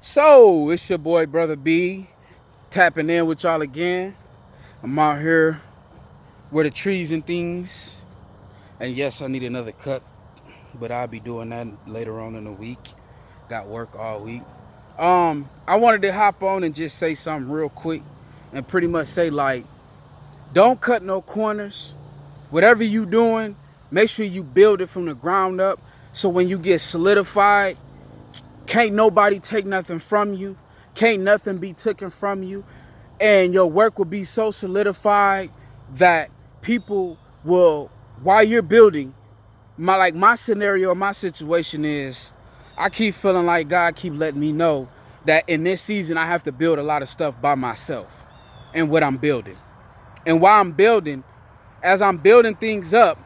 So, it's your boy, Brother B, tapping in with y'all again. I'm out here where the trees and things. And yes, I need another cut, but I'll be doing that later on in the week. Got work all week. I wanted to hop on and just say something real quick and pretty much say, like, don't cut no corners. Whatever you doing, make sure you build it from the ground up so when you get solidified, can't nobody take nothing from you. Can't nothing be taken from you. And your work will be so solidified that people will, while you're building, my scenario, my situation is, I keep feeling like God keep letting me know that in this season I have to build a lot of stuff by myself and what I'm building. And while I'm building, as I'm building things up,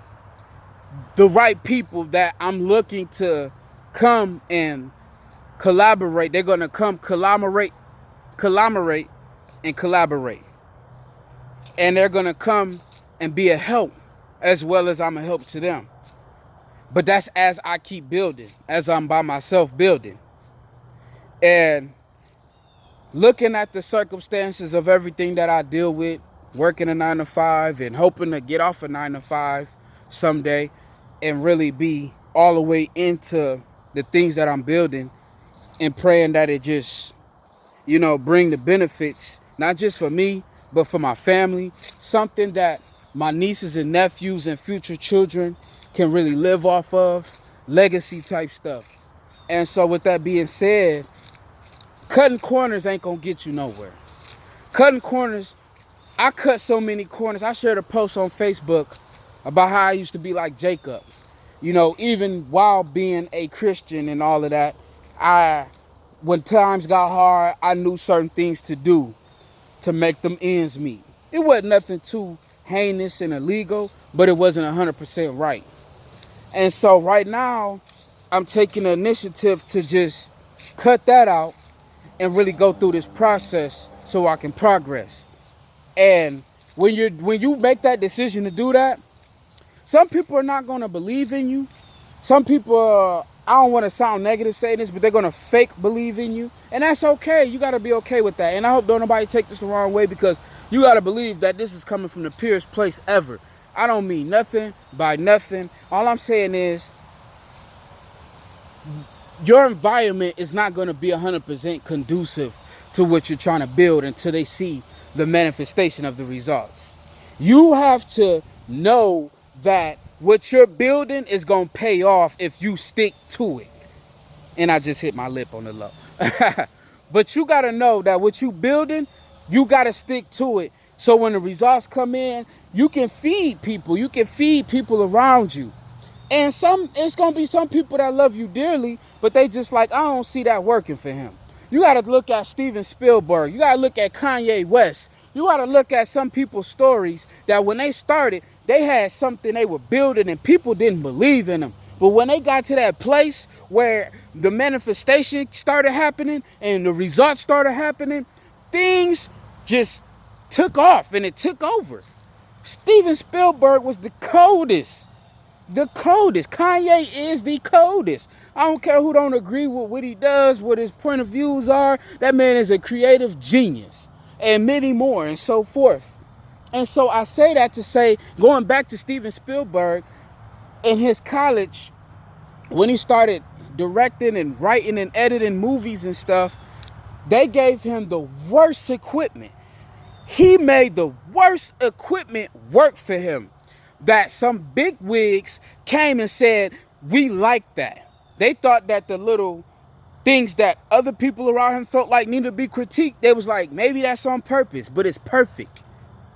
the right people that I'm looking to come and collaborate, they're gonna come collaborate, and collaborate. And they're gonna come and be a help as well as I'm a help to them. But that's as I keep building, as I'm by myself building. And looking at the circumstances of everything that I deal with, working a 9 to 5 and hoping to get off a 9 to 5 someday and really be all the way into the things that I'm building and praying that it just, bring the benefits, not just for me, but for my family, something that my nieces and nephews and future children can really live off of, legacy type stuff. And so with that being said, cutting corners ain't gonna get you nowhere. Cutting corners, I cut so many corners. I shared a post on Facebook about how I used to be like Jacob. Even while being a Christian and all of that, when times got hard, I knew certain things to do to make them ends meet. It wasn't nothing too heinous and illegal, but it wasn't 100% right. And so right now, I'm taking the initiative to just cut that out and really go through this process so I can progress. And when you make that decision to do that, some people are not going to believe in you. Some people, I don't want to sound negative saying this, but they're going to fake believe in you. And that's okay. You got to be okay with that. And I hope don't nobody take this the wrong way, because you got to believe that this is coming from the purest place ever. I don't mean nothing by nothing. All I'm saying is your environment is not going to be 100% conducive to what you're trying to build until they see the manifestation of the results. You have to know that what you're building is going to pay off if you stick to it. And I just hit my lip on the low. But you got to know that what you building, you got to stick to it. So when the results come in, you can feed people. You can feed people around you. And it's going to be some people that love you dearly, but they just like, I don't see that working for him. You got to look at Steven Spielberg. You got to look at Kanye West. You got to look at some people's stories that when they started, they had something they were building and people didn't believe in them. But when they got to that place where the manifestation started happening and the results started happening, things just took off and it took over. Steven Spielberg was the coldest. The coldest. Kanye is the coldest. I don't care who don't agree with what he does, what his point of views are. That man is a creative genius. And many more and so forth. And so I say that to say, going back to Steven Spielberg, in his college, when he started directing and writing and editing movies and stuff, they gave him the worst equipment. He made the worst equipment work for him. That some big wigs came and said, we like that. They thought that the little things that other people around him felt like needed to be critiqued, they was like, maybe that's on purpose, but it's perfect.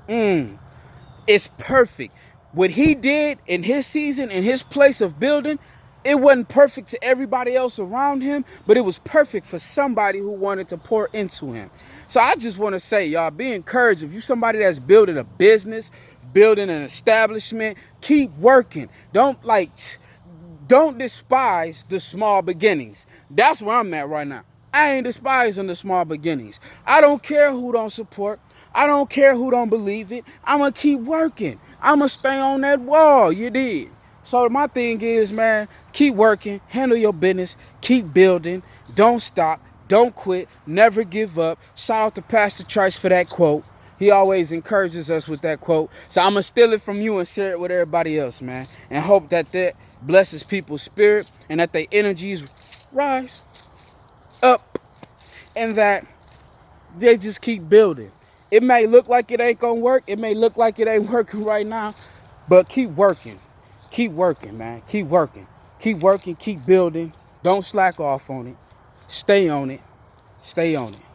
It's perfect. What he did in his season, in his place of building, it wasn't perfect to everybody else around him, but it was perfect for somebody who wanted to pour into him. So I just want to say, y'all, be encouraged. If you somebody that's building a business, building an establishment, keep working. Don't despise the small beginnings. That's where I'm at right now. I ain't despising the small beginnings. I don't care who don't support. I don't care who don't believe it. I'm going to keep working. I'm going to stay on that wall. You did. So my thing is, man, keep working, handle your business, keep building, don't stop, Don't quit. Never give up. Shout out to Pastor Trice for that quote. He always encourages us with that quote. So I'm going to steal it from you and share it with everybody else, man. And hope that that blesses people's spirit and that their energies rise up and that they just keep building. It may look like it ain't going to work. It may look like it ain't working right now. But keep working. Keep working, man. Keep working. Keep working. Keep building. Don't slack off on it. Stay on it. Stay on it.